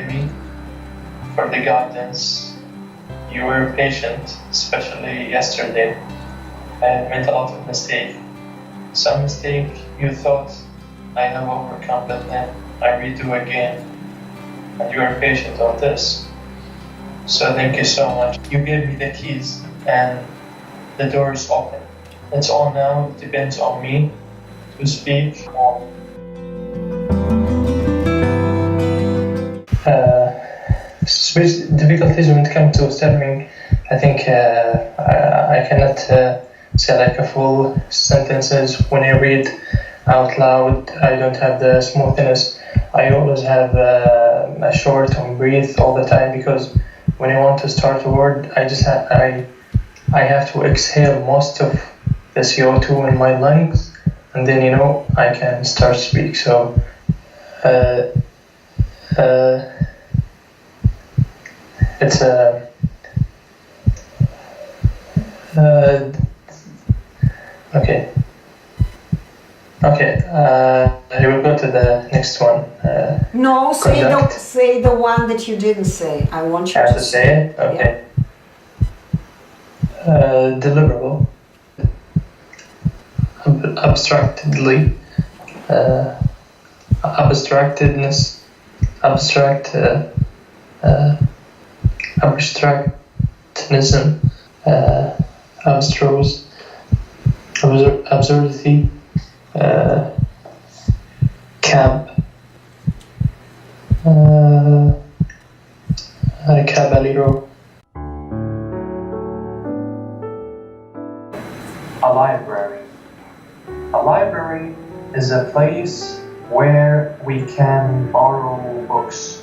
gave me, for the guidance. You were patient, especially yesterday. I made a lot of mistakes. Some mistake you thought I have overcome, but then I redo again. And you are patient on this. So thank you so much. You gave me the keys and the door is open. It's all now, it depends on me to speak on. Difficulties when it comes to stuttering. I think I cannot say like a full sentences when I read out loud. I don't have the smoothness. I always have a short on breathe all the time, because when I want to start a word, I have to exhale most of the CO2 in my lungs, and then I can start to speak. So it's okay. I will go to the next one. No, say the one that you didn't say. I want you to say it. Okay. Yeah. Deliverable. Abstractedly. Abstractedness. Abstractionism. Abstruse. Absurdity. Camp. Caballero. A library. A library is a place where we can borrow books.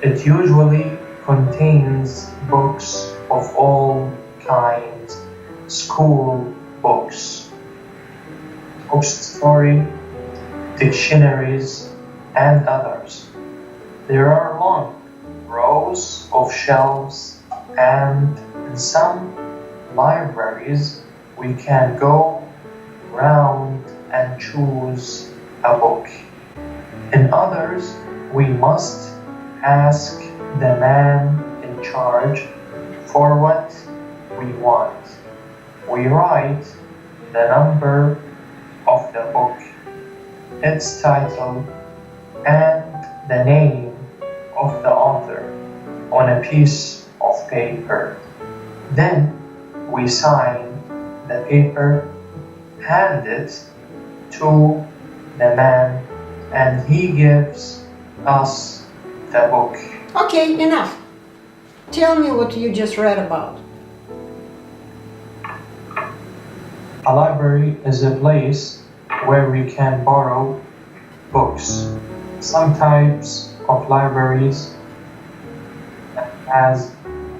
It usually contains books of all kinds, school books, story, dictionaries, and others. There are long rows of shelves, and in some libraries we can go round and choose a book. In others, we must ask the man in charge for what we want. We write the number of the book, its title, and the name of the author on a piece of paper. Then we sign the paper, hand it to the man, and he gives us the book. Okay, enough. Tell me what you just read about. A library is a place where we can borrow books. Some types of libraries has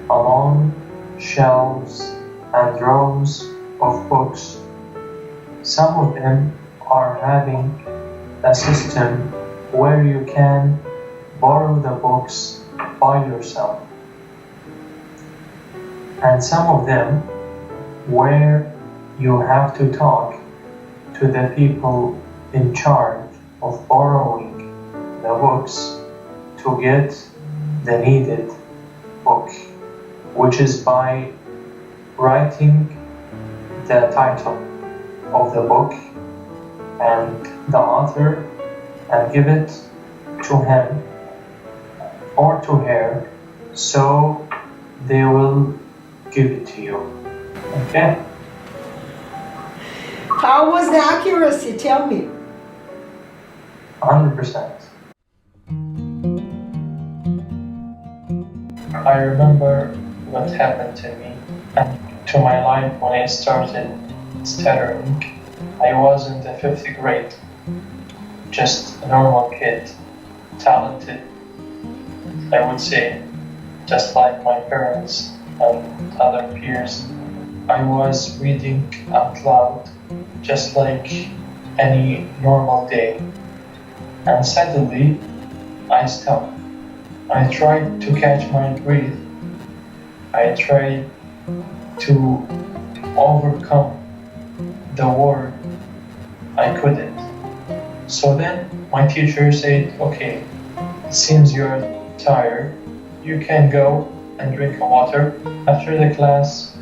a long shelves and rows of books. Some of them are having a system where you can borrow the books by yourself, and some of them where you have to talk to the people in charge of borrowing the books to get the needed book, which is by writing the title of the book and the author and give it to him or to her, so they will give it to you. Okay? How was the accuracy? Tell me. 100%. I remember what happened to me and to my life when I started stuttering. I was in the 5th grade, just a normal kid, talented, I would say, just like my parents and other peers. I was reading out loud, just like any normal day. And suddenly, I stopped. I tried to catch my breath. I tried to overcome the word. I couldn't. So then my teacher said, okay, it seems you're tired, you can go and drink water. After the class,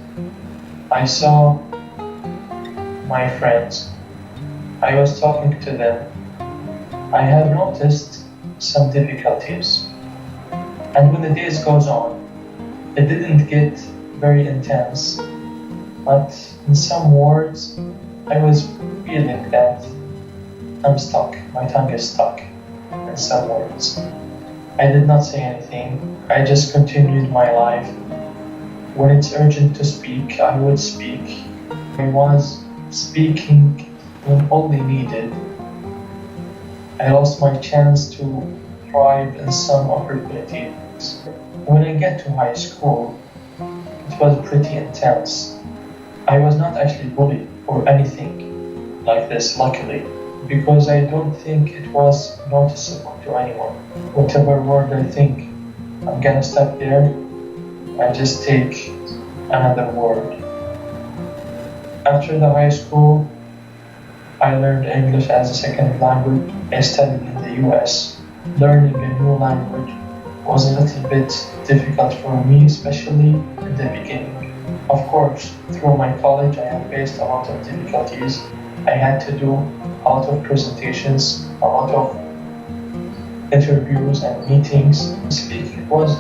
I saw my friends. I was talking to them. I have noticed some difficulties. And when the days goes on, it didn't get very intense, but in some words, I was feeling that I'm stuck. My tongue is stuck in some words. I did not say anything. I just continued my life. When it's urgent to speak, I would speak. I was speaking when only needed. I lost my chance to thrive in some opportunities. When I get to high school, it was pretty intense. I was not actually bullied or anything like this, luckily, because I don't think it was noticeable to anyone. Whatever word I think I'm gonna stop there, I just take another word. After the high school, I learned English as a second language. I studied in the US. Learning a new language was a little bit difficult for me, especially in the beginning. Of course, through my college, I have faced a lot of difficulties. I had to do a lot of presentations, a lot of interviews and meetings. Speaking was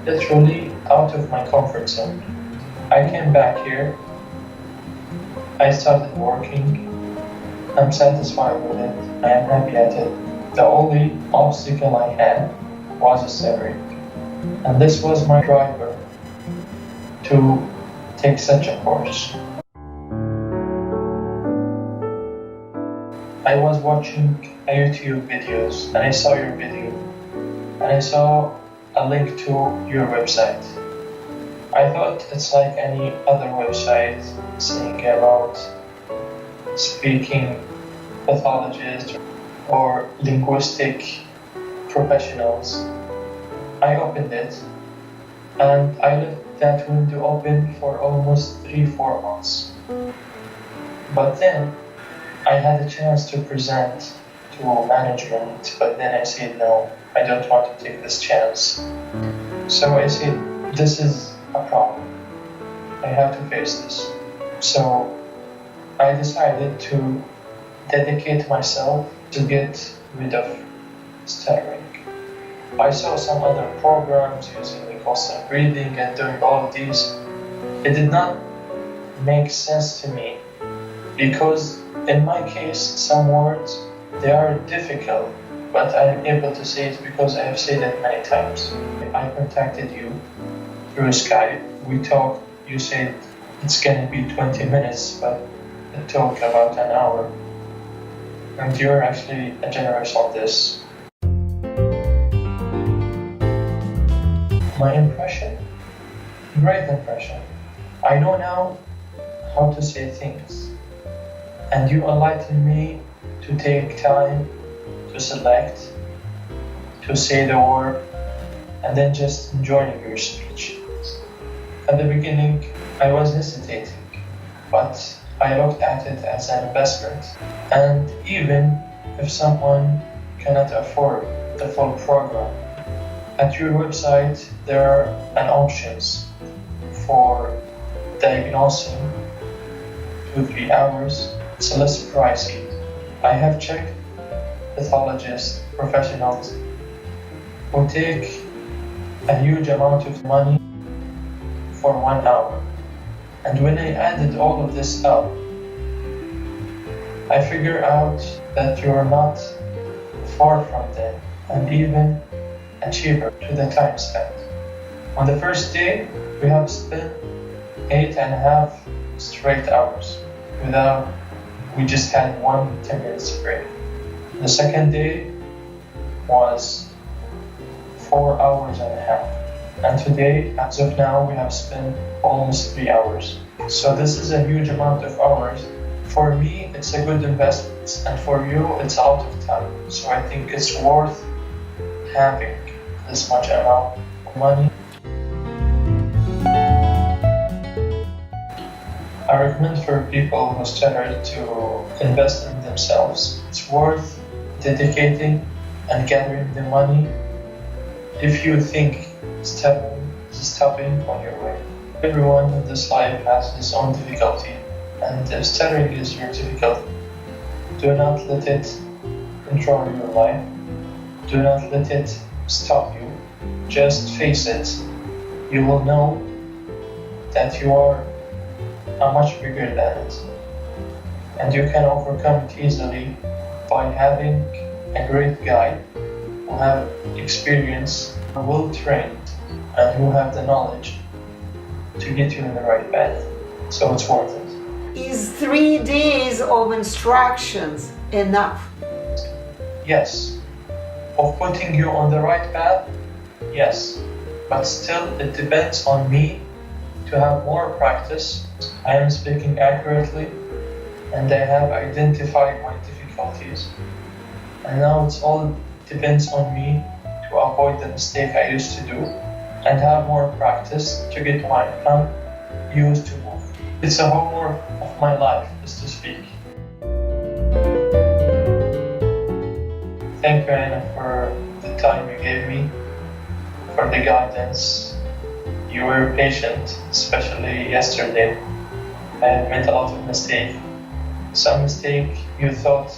literally out of my comfort zone. I came back here. I started working. I'm satisfied with it. I am happy at it. The only obstacle I had was a stuttering. And this was my driver to take such a course. I was watching a YouTube videos and I saw your video. And I saw a link to your website. I thought it's like any other website saying about speaking pathologists or linguistic professionals. I opened it and I left that window open for almost 3-4 months. But then I had a chance to present to management, but then I said no, I don't want to take this chance. So I said, this is a problem. I have to face this. So I decided to dedicate myself to get rid of stuttering. I saw some other programs using constant breathing and doing all of these. It did not make sense to me because in my case, some words, they are difficult, but I am able to say it because I have said it many times. I contacted you through Skype. We talked, you said it's gonna be 20 minutes, but it took about an hour. And you're actually generous on this. My impression? Great impression. I know now how to say things. And you enlighten me to take time to select, to say the word, and then just enjoying your speech. At the beginning, I was hesitating, but I looked at it as an investment. And even if someone cannot afford the full program, at your website there are options for diagnosing 2-3 hours. It's less pricey. I have checked pathologists, professionals who take a huge amount of money for 1 hour. And when I added all of this up, I figure out that you're not far from them and even cheaper to the time spent. On the first day, we have spent 8.5 straight hours we just had 1 10-minute break. The second day was 4.5 hours. And today, as of now, we have spent almost 3 hours. So this is a huge amount of hours. For me, it's a good investment, and for you, it's out of time. So I think it's worth having this much amount of money. I recommend for people who stutter to invest in themselves. It's worth dedicating and gathering the money if you think stuttering is stopping on your way. Everyone in this life has his own difficulty, and if stuttering is your difficulty, do not let it control your life. Do not let it stop you. Just face it. You will know that you are much bigger than it. And you can overcome it easily by having a great guide who have experience, well trained, and who have the knowledge to get you in the right path. So it's worth it. Is 3 days of instructions enough? Yes. Of putting you on the right path? Yes. But still, it depends on me to have more practice. I am speaking accurately, and I have identified my difficulties. And now it's all depends on me to avoid the mistake I used to do and have more practice to get my tongue used to move. It's a homework of my life is to speak. Thank you, Anna, for the time you gave me, for the guidance. You were patient, especially yesterday. I had made a lot of mistakes. Some mistake you thought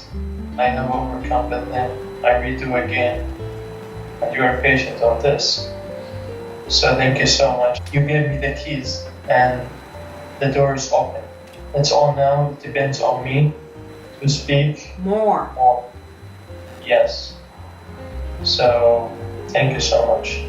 I have overcome, but then I redo again. And you are patient on this. So thank you so much. You gave me the keys and the door is open. It's all now, it depends on me to speak More. more. Yes. So thank you so much.